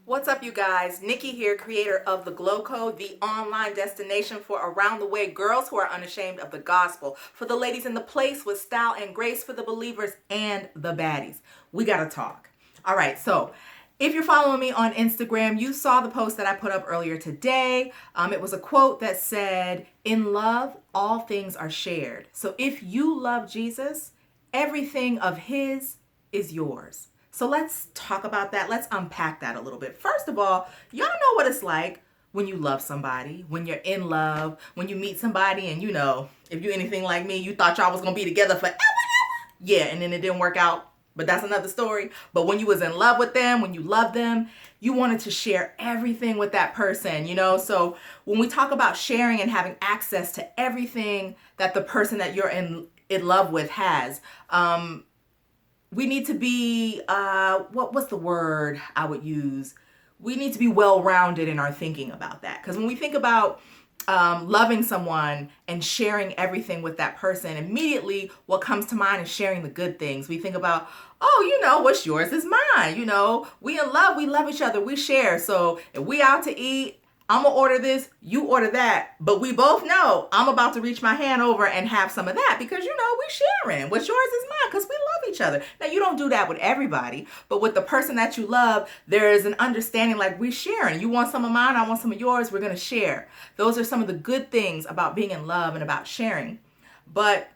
What's up, you guys? Nicci here, creator of the Glow Code, the online destination for around the way girls who are unashamed of the gospel, for the ladies in the place with style and grace, for the believers and the baddies. We gotta talk. All right, so if you're following me on Instagram, you saw the post that I put up earlier today. It was a quote that said, "In love, all things are shared." So if you love Jesus, everything of his is yours. So let's talk about that. Let's unpack that a little bit. First of all, y'all know what it's like when you love somebody, when you're in love, when you meet somebody and if you're anything like me, you thought y'all was going to be together forever. Yeah, and then it didn't work out, but that's another story. But when you was in love with them, when you loved them, you wanted to share everything with that person, So when we talk about sharing and having access to everything that the person that you're in love with has, we need to be, what's the word I would use? We need to be well-rounded in our thinking about that. Because when we think about loving someone and sharing everything with that person, immediately what comes to mind is sharing the good things. We think about, what's yours is mine. We in love, we love each other, we share. So if we out to eat, I'm going to order this, you order that. But we both know I'm about to reach my hand over and have some of that because, we sharing. What's yours is mine because we love each other. Now, you don't do that with everybody, but with the person that you love, there is an understanding like we sharing. You want some of mine, I want some of yours, we're going to share. Those are some of the good things about being in love and about sharing. But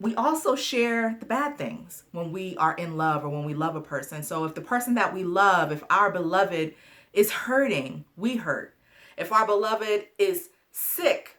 we also share the bad things when we are in love or when we love a person. So if the person that we love, if our beloved is hurting, we hurt. If our beloved is sick,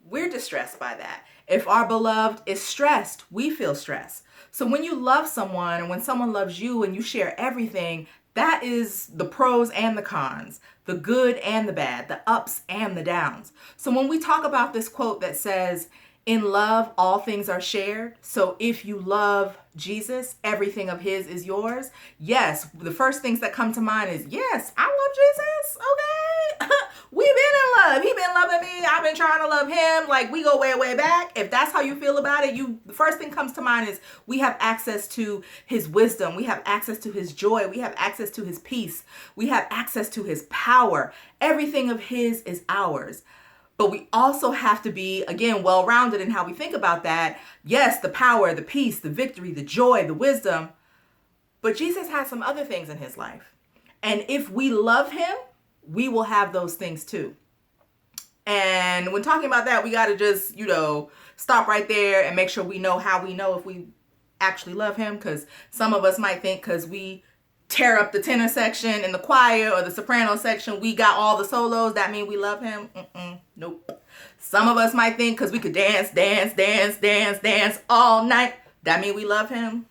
we're distressed by that. If our beloved is stressed, we feel stressed. So when you love someone and when someone loves you and you share everything, that is the pros and the cons, the good and the bad, the ups and the downs. So when we talk about this quote that says, "In love, all things are shared." So if you love Jesus, everything of his is yours. Yes, the first things that come to mind is, yes, I love Jesus. Okay. We've been in love. He been loving me. I've been trying to love him. Like, we go way, way back. If that's how you feel about it, the first thing comes to mind is we have access to his wisdom. We have access to his joy. We have access to his peace. We have access to his power. Everything of his is ours. But we also have to be, again, well-rounded in how we think about that. Yes, the power, the peace, the victory, the joy, the wisdom. But Jesus has some other things in his life. And if we love him, we will have those things too. And when talking about that, we got to just, stop right there and make sure we know how we know if we actually love him. Because some of us might think because we tear up the tenor section in the choir or the soprano section, we got all the solos, that mean we love him. Nope. Some of us might think because we could dance all night, that mean we love him.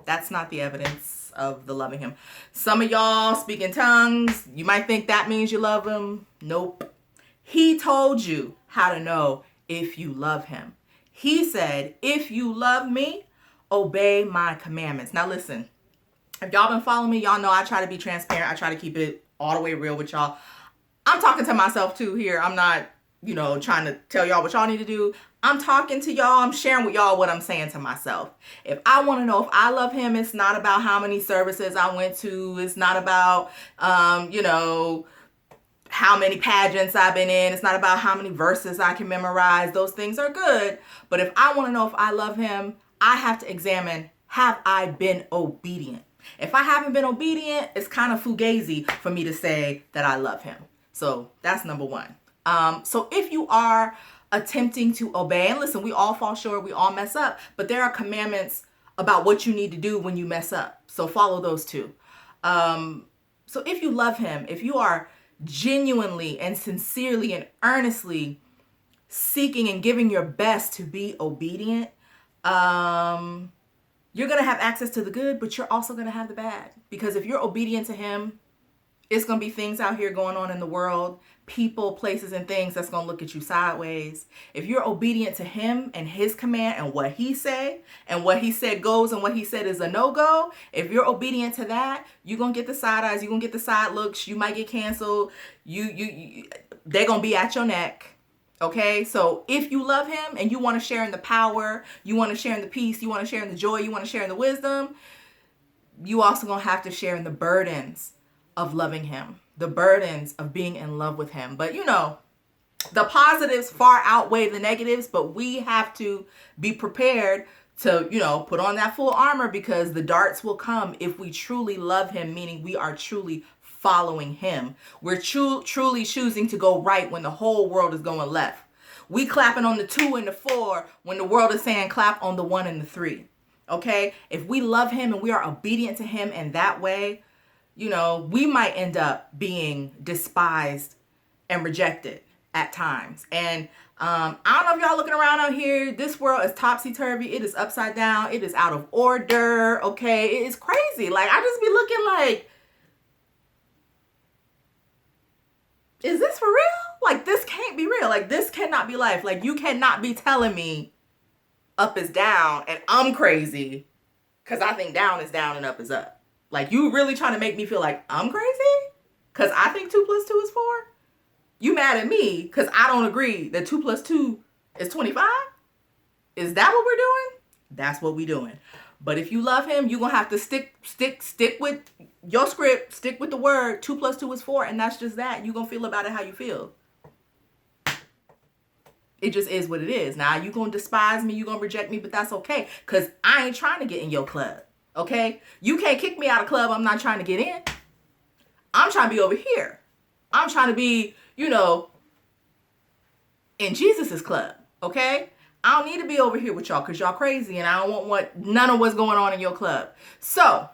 That's not the evidence of the loving him. Some of y'all speak in tongues, you might think that means you love him. Nope. He told you how to know if you love him. He said, "If you love me, obey my commandments." Now listen, if y'all been following me, y'all know I try to be transparent. I try to keep it all the way real with y'all. I'm talking to myself too here. I'm not, trying to tell y'all what y'all need to do. I'm talking to y'all. I'm sharing with y'all what I'm saying to myself. If I want to know if I love him, it's not about how many services I went to. It's not about, how many pageants I've been in. It's not about how many verses I can memorize. Those things are good. But if I want to know if I love him, I have to examine, have I been obedient? If I haven't been obedient, it's kind of fugazi for me to say that I love him. So that's number one. So if you are attempting to obey, and listen, we all fall short, we all mess up, but there are commandments about what you need to do when you mess up. So follow those too. So if you love him, if you are genuinely and sincerely and earnestly seeking and giving your best to be obedient, you're going to have access to the good, but you're also going to have the bad. Because if you're obedient to him, it's going to be things out here going on in the world, people, places, and things that's going to look at you sideways. If you're obedient to him and his command and what he say, and what he said goes and what he said is a no-go, if you're obedient to that, you're going to get the side eyes, you're going to get the side looks, you might get canceled, they're going to be at your neck. Okay, so if you love him and you want to share in the power, you want to share in the peace, you want to share in the joy, you want to share in the wisdom, you also going to have to share in the burdens of loving him, the burdens of being in love with him. But you know, the positives far outweigh the negatives, but we have to be prepared to, you know, put on that full armor, because the darts will come if we truly love him, meaning we are truly following him. We're truly choosing to go right when the whole world is going left. We clapping on the 2 and the 4 when the world is saying clap on the 1 and the 3. Okay? If we love him and we are obedient to him in that way, you know, we might end up being despised and rejected at times. And I don't know if y'all looking around out here. This world is topsy-turvy. It is upside down. It is out of order. Okay? It is crazy. Like, I just be looking like, is this for real? Like, this can't be real. Like, this cannot be life. Like, you cannot be telling me up is down and I'm crazy because I think down is down and up is up. Like, you really trying to make me feel like I'm crazy because I think 2 + 2 is 4? You mad at me because I don't agree that 2 + 2 is 25? Is that what we're doing? That's what we doing. But if you love him, you're going to have to stick with your script, stick with the word. 2 + 2 is 4, and that's just that. You're going to feel about it how you feel. It just is what it is. Now, you're going to despise me, you're going to reject me, but that's okay, because I ain't trying to get in your club, okay? You can't kick me out of club I'm not trying to get in. I'm trying to be over here. I'm trying to be, you know, in Jesus's club, okay? I don't need to be over here with y'all because y'all crazy, and I don't want none of what's going on in your club. So,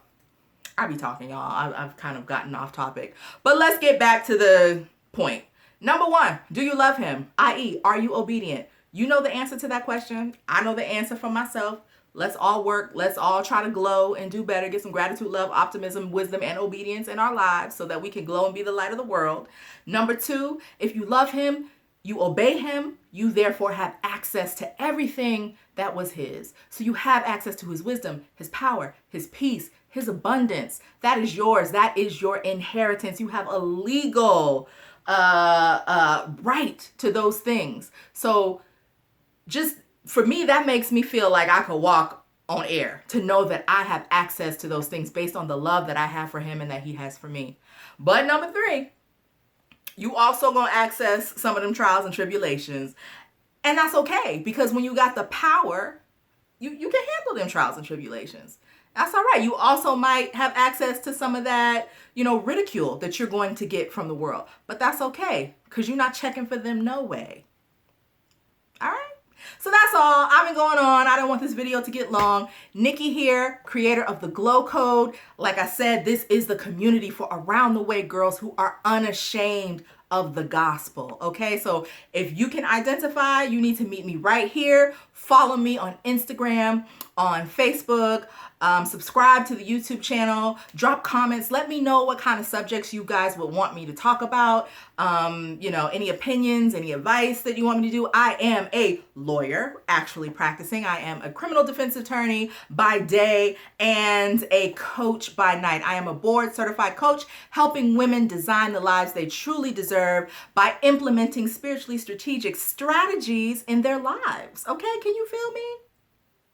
I be talking, y'all. I've kind of gotten off topic. But let's get back to the point. Number 1, do you love him? I.e., are you obedient? You know the answer to that question. I know the answer for myself. Let's all work. Let's all try to glow and do better. Get some gratitude, love, optimism, wisdom, and obedience in our lives so that we can glow and be the light of the world. Number 2, if you love him, you obey him, you therefore have access to everything that was his. So you have access to his wisdom, his power, his peace, his abundance. That is yours. That is your inheritance. You have a legal right to those things. So just for me, that makes me feel like I could walk on air, to know that I have access to those things based on the love that I have for him and that he has for me. But number 3, you also gonna access some of them trials and tribulations. And that's okay, because when you got the power, you can handle them trials and tribulations. That's all right. You also might have access to some of that, you know, ridicule that you're going to get from the world. But that's okay, because you're not checking for them no way. All right? So that's all. I've been going on. I don't want this video to get long. Nicci here, creator of the Glow Code. Like I said, this is the community for around the way girls who are unashamed of the gospel. Okay, so if you can identify, you need to meet me right here. Follow me on Instagram, on Facebook. Subscribe to the YouTube channel, drop comments, let me know what kind of subjects you guys would want me to talk about, you know, any opinions, any advice that you want me to do. I am a lawyer, actually practicing. I am a criminal defense attorney by day and a coach by night. I am a board certified coach helping women design the lives they truly deserve by implementing spiritually strategic strategies in their lives. Okay, can you feel me?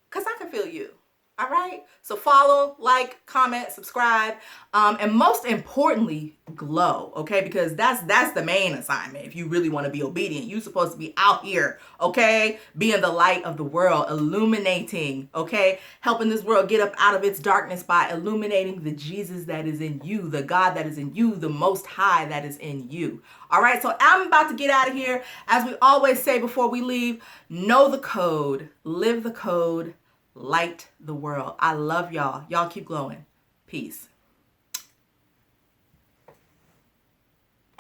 Because I can feel you. All right. So follow, like, comment, subscribe, and most importantly, glow. Okay, because that's the main assignment. If you really want to be obedient, you're supposed to be out here. Okay, being the light of the world, illuminating. Okay, helping this world get up out of its darkness by illuminating the Jesus that is in you, the God that is in you, the Most High that is in you. All right. So I'm about to get out of here. As we always say before we leave, know the code, live the code. Light the world. I love y'all. Y'all keep glowing. Peace.